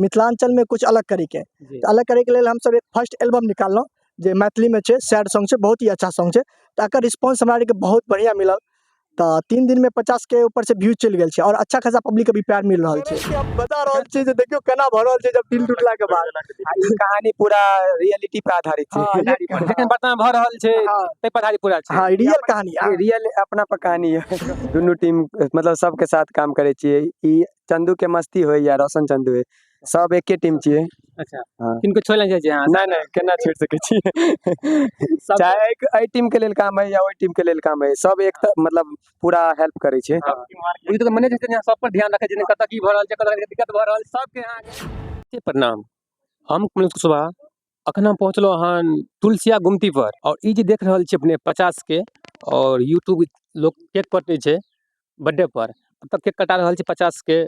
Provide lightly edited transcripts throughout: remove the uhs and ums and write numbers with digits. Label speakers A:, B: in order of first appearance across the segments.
A: मिथिलांचल में कुछ अलग करे के
B: जी।
A: तो अलग करे के लिए हम सब एक फर्स्ट एल्बम निकालना जे मैथिली में छे, सैड सॉन्ग छे, बहुत ही अच्छा सॉन्ग छे। तो एकर रिस्पांस हमरा के बहुत बढ़िया मिलल। तो 3 दिन में 50 के ऊपर से व्यू चल गेल छे और अच्छा खासा पब्लिक के भी प्यार मिल रहल छे। हम बता रहल छे जे देखियो केना भ रहल छे जब दिल टूटला के बाद।
C: ई कहानी पूरा रियलिटी पे आधारित छे।
A: हाँ, ये
B: लेकिन वर्तमान भ रहल छे
A: हाँ।
B: ते पधारी पूरा छे।
A: हाँ, रियल कहानी
C: ये रियल अपना पर कहानी है। दोनों टीम मतलब सबके साथ काम करे छिए। ई चंदू के मस्ती होय या रोशन चंदू है, सब एके टीम छिए।
B: अच्छा
C: हाँ।
B: किनको छोड़ल जाय छै अहाँ?
C: नहीं केना छोड़ सके छी। चाहे एक एई टीम के लेल काम है या ओई टीम के लेल काम है, सब एक मतलब पूरा हेल्प करे छै।
B: ई तो मने छै यहाँ सब पर ध्यान रखे छै, कतऽ की भ रहल छै, कतऽ दिक्कत भ रहल सबके अहाँ प्रणाम। हम कुमार कुशवाहा अखन हम पहुँचलो हन तुलसिया गुमती पर और ई जे देख रहल छी अपने 50 के और यूट्यूब लोग केक कटे छै बर्थडे पर, तब केक कटा रहल छी 50 के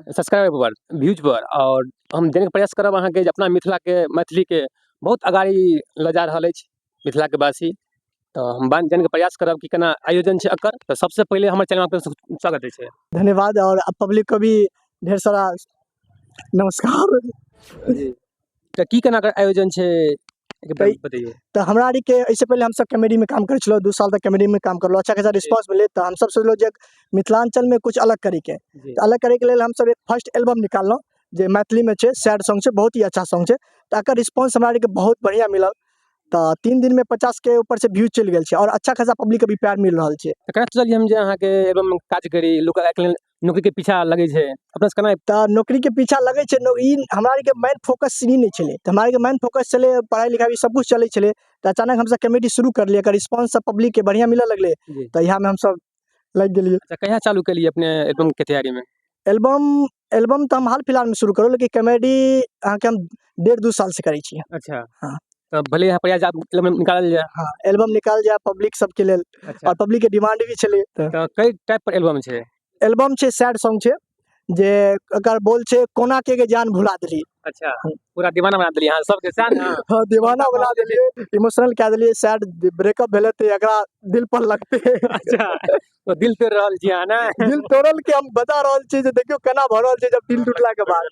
B: सब्सक्राइबर पर, व्यूज पर। और हम देने के प्रयास करब अहाँ के अपना मिथिला के मैथिली के बहुत अगाड़ी ल जा रहल अछि मिथिला के वासी। तो हम जाने के प्रयास करब कि केना आयोजन छै एकर। तो सबसे पहले हमर चैनल पर स्वागत छै।
A: धन्यवाद और पब्लिक को भी ढेर सारा नमस्कार।
B: जी तो की केना एकर आयोजन छै एक बार बताइए।
A: तो हमरा आरी के इससे पहले हम सब कॉमेडी में काम कर छलो, 2 साल तक कॉमेडी में काम करलो, अच्छा खासा रिस्पांस मिले। तो हम सब सोचलो जे मिथिलांचल में कुछ अलग करे के तो अलग करे के लिए हम सब एक फर्स्ट एल्बम निकालना जे मैथिली में छे, सैड सॉन्ग छे, बहुत ही अच्छा सॉन्ग छे। तो एकर रिस्पांस हमरा आरी के बहुत बढ़िया मिलल। तो 3 दिन में 50 के ऊपर से व्यू चल गेल छे और अच्छा खासा पब्लिक के भी प्यार मिल रहल छे।
B: तो केना सोचलिए हम जे अहाँ के एल्बम में काज करी, लोग आजकल नौकरी के पीछा लगे छै, अपना से केना?
A: तो नौकरी के पीछा लगे छे, ई हमरा आरी के मेन फोकस ई नहीं छले। तो हमरा आरी के मेन फोकस चले पढ़ाई लिखाई सब कुछ चले छले। तो अचानक हम सब कॉमेडी शुरू कर लिए, एकर रिस्पांस सब पब्लिक के बढ़िया मिले लगले। तो यहाँ में हम सब लग गेलिए।
B: अच्छा कहिया चालू केलिए अपने एल्बम के तैयारी में?
A: एल्बम तो हम हाल फिलहाल में शुरू करो, लेकिन कॉमेडी अहाँ के हम 1.5-2 साल से करे छिए।
B: अच्छा
A: हाँ।
B: तो भले यहाँ प्रयास आप एल्बम निकालल जाए।
A: हाँ, एल्बम निकाल जाए पब्लिक सब के लेल।
B: अच्छा
A: और पब्लिक के डिमांड भी चले।
B: तो कई टाइप पर एल्बम छै?
A: एल्बम छे सैड सॉन्ग छे जे एकर बोल छे कोना के जान भुला देली।
B: अच्छा पूरा दीवाना बना देलिए अहाँ सबके साथ ना?
A: हाँ, दीवाना बना देलिए, इमोशनल कह देलिए, सैड ब्रेकअप भेले त एकरा दिल पर लगते।
B: अच्छा तो दिल तोड़ रहल छी अहाँ ना?
A: दिल तोड़ल के हम बता रहल छी जे देखियो केना भ रहल छे जब दिल टूटला के बाद।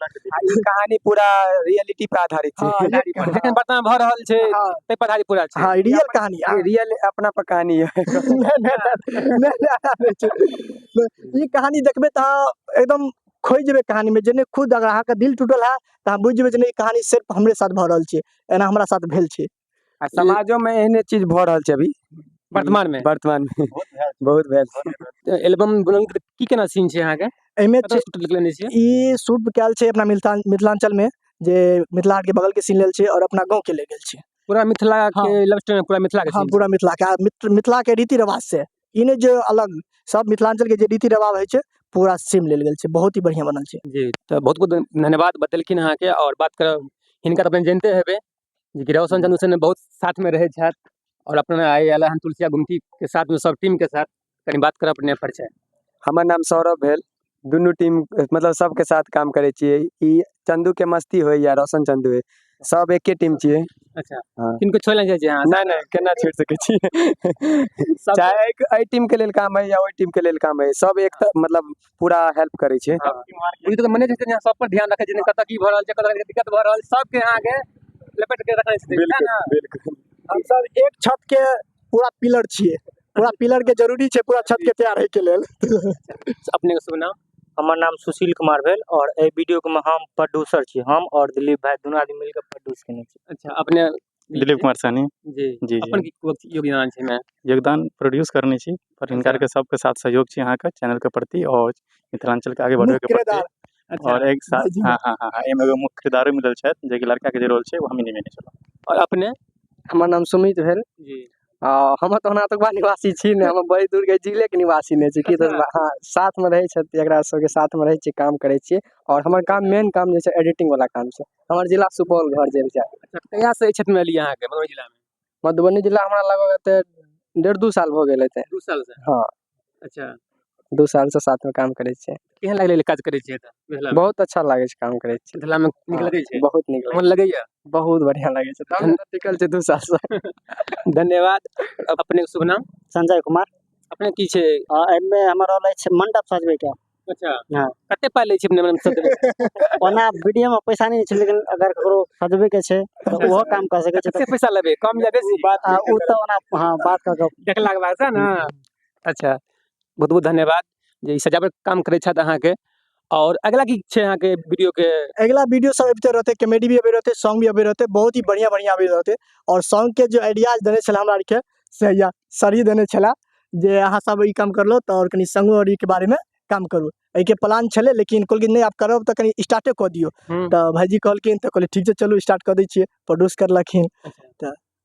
C: ई कहानी पूरा रियलिटी पे आधारित छे।
A: हाँ,
B: लेकिन वर्तमान भ रहल छे
A: हाँ।
B: ते पधारी पूरा छे।
A: हाँ, रियल कहानी
C: ये रियल अपना पर कहानी है।
A: ई कहानी देखबे त एकदम खोई जेबे कहानी में, जेने खुद अगर अहाँ के दिल टूटल है त अहाँ बुझ जेबे जे ई कहानी सिर्फ हमरे साथ भ रहल छे, एना हमरा साथ भेल छे।
C: आ समाजो में एहने चीज भ रहल छे अभी
B: वर्तमान में
C: बहुत भेल।
B: एल्बम बनल की केना सीन छे अहाँ के?
A: एमे
B: कतऽ शूट लेने छिए?
A: ई शूट कैल छे अपना मिथिलांचल में, जे मिथिला हाट के बगल के सीन लेल छे और अपना गांव के ले गेल छे।
B: पूरा मिथिला
A: हाँ।
B: के लव स्टोरी में पूरा मिथिला के
A: हाँ,
B: सीन
A: पूरा मिथिला के मिथिला के रीति रिवाज से ई ने जो अलग सब मिथिलांचल के जे रीति रिवाज होय छे पूरा सेम लेल गेल छे, बहुत ही बढ़िया बनल छे।
B: जी तो बहुत बहुत धन्यवाद बतेलखिन अहाँ के। और बात करब हिनका तो अपने जानते हेबे जे रोशन चंदू से बहुत साथ में रहे छत और अपना आए आला हम तुलसिया गुमती के साथ में सब टीम के साथ कनी बात करब अपने परिचय।
C: हमर नाम सौरभ भेल, दोनों टीम मतलब सबके साथ काम करे छिए। ई चंदू के मस्ती होय या रोशन चंदू है, सब एके टीम छिए।
B: अच्छा
C: हाँ।
B: किनको छोड़ल जाय छै अहाँ?
C: नहीं केना छोड़ सके छी। चाहे एक एई टीम के लेल काम है या ओई टीम के लेल काम है, सब एक मतलब पूरा हेल्प करे छे।
B: ई तो मने छै यहाँ सब पर ध्यान रखे छै, कतऽ की भ रहल छै, कतऽ दिक्कत भ रहल सबके अहाँ के लपेट के रखने छै ना?
C: बिल्कुल
A: हम सब एक छत के पूरा पिलर छिए, पूरा पिलर के जरूरी छे पूरा छत के तैयार होय के लेल।
B: अपने के शुभ नाम?
D: हमर नाम सुशील कुमार भेल और ए वीडियो के हम प्रोड्यूसर छी। हम और दिलीप भाई दोनों आदमी मिलकर प्रोड्यूस केने छी।
B: अच्छा अपने
E: दिलीप कुमार साहनी
B: जी
E: जी
B: अपन की योगदान छै में?
E: योगदान प्रोड्यूस करने छी पर हिनकर के सबके साथ सहयोग छी अहाँ के चैनल के प्रति और मिथिलांचल के आगे बढ़े के प्रति।
B: अच्छा
E: और एक साथ हाँ एमे एगो मुख्य किरदारो मिलल छै जे कि लड़का के जे रोल छै वो हम ही निभाने छलो।
B: और अपने?
A: हमर नाम सुमित भेल।
B: जी
A: हम तो हनातकबा निवासी छी ने, हम बड़ी दूर के जिले के निवासी ने छी कि तो हाँ साथ में रहे छथि, एकरा सब के साथ में रहे छी, काम करे छी। और हमर काम मेन काम जे छै एडिटिंग वाला काम छै। हमर जिला सुपौल घर जेल छै।
B: अच्छा कहिया से क्षेत्र में एलिए अहाँ के मधुबनी जिला में?
A: मधुबनी जिला हमरा लगभग एते 1.5-2 साल भ गेल हेते।
B: 2 साल से?
A: हाँ।
B: अच्छा
A: 2 साल से साथ में काम करे छिए।
B: केहन लागले काज करे छिए त मिथिला में?
A: बहुत अच्छा लागे छै काम करे छिए।
B: मिथिला में नीक लगे छै?
A: बहुत नीक
B: मन लगैया?
A: बहुत बढ़िया लागे छै। तब न टिकल छै 2 साल से।
B: धन्यवाद। अपने के शुभ नाम?
D: संजय कुमार।
B: अपने की छे?
D: एमे हमर रोल छै मंडप सजबे के।
B: अच्छा
D: हाँ।
B: कते पाइ लै छी अपने मतलब सब
D: ओना वीडियो में पैसा नहीं छै, लेकिन अगर ककरो सजबे के छै तो वो काम कर सके छै।
B: कते पैसा लेबे कम या बेसी
D: उ तो ओना हाँ बात कर के
B: देखला के बाद ना। अच्छा बहुत बहुत धन्यवाद जे ई सजावट काम करै छथि अहाँके। और अगला की छै अहाँके वीडियो के?
A: अगला वीडियो सब अबिते रहते, कॉमेडी भी अबे रहते, सॉन्ग भी अबे रहते, बहुत ही बढ़िया बढ़िया अबे रहते। और सॉन्ग के जो आइडियाज देने छला हमरा के से या सर ही देने छला जे अहाँ सब ई काम करलो तो और कनी संग और ई के बारे में काम करू। एहि के प्लान छले, लेकिन कहलखिन नहीं आप करब तो कनी स्टार्टे क दियो। तो भाईजी कहलखिन तो कहले ठीक छै चलू स्टार्ट कर दै छियै, प्रोड्यूस करलखिन।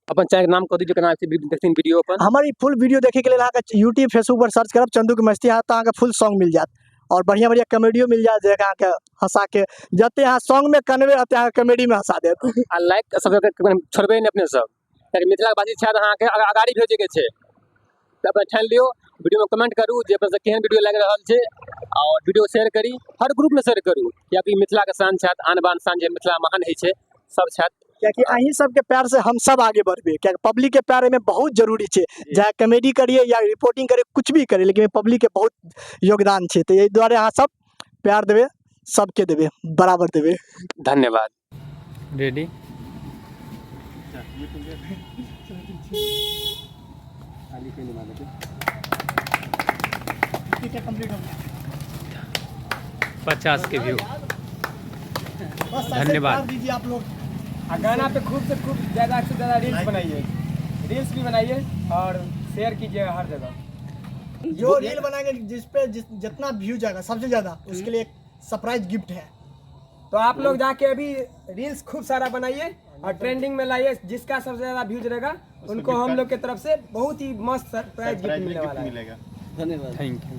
B: अपन चैनल के नाम कह दीजिए, केना देखथिन वीडियो अपन?
A: हमारी फुल वीडियो देखे के लिए अहाँ के यूट्यूब फेसबुक पर सर्च करब चंदू के मस्ती, अहाँ तो अहाँ के फुल सॉन्ग मिल जात और बढ़िया बढ़िया कॉमेडियो मिल जात, जे अहाँ के हंसा के जते अहाँ सॉन्ग में कनबे अते अहाँ कॉमेडी में हंसा देत।
B: आ लाइक सब छोड़बे ने अपने सब, ताकि मिथिला बाजी छै अहाँ के आगाड़ी भेजे के छै त अपन ठान लियो। वीडियो में कमेंट करू जे अपन से केहन वीडियो लाग रहल छै, और वीडियो शेयर करी, हर ग्रुप में शेयर करू, कियाकि मिथिला के शान छथि, आन बान शान जे मिथिला महान है छै सब छथि।
A: क्योंकि अहीं सब के प्यार से हम सब आगे बढ़बे, क्या पब्लिक के प्यार में बहुत जरूरी छै। चाहे कॉमेडी करिए या रिपोर्टिंग करिए कुछ भी करिए, लेकिन पब्लिक के बहुत योगदान छै। तो यही द्वारे अहाँ सब प्यार देवे, सबके देवे, बराबर देवे।
B: धन्यवाद।
E: रेडी 50 के व्यू। धन्यवाद।
A: दीजिए आप लोग।
C: गाना पे खूब से ज़्यादा रील्स बनाइए, रील्स भी बनाइए और शेयर कीजिए हर जगह।
A: जो रील बनाएंगे जितना व्यू जाएगा सबसे ज्यादा, उसके लिए एक सरप्राइज गिफ्ट है।
C: तो आप लोग जाके अभी रील्स खूब सारा बनाइए और ट्रेंडिंग में लाइए, जिसका सबसे ज्यादा व्यूज रहेगा उनको हम लोग के तरफ से बहुत ही मस्त सरप्राइज गिफ्ट मिलने वाला है।
E: Thank you.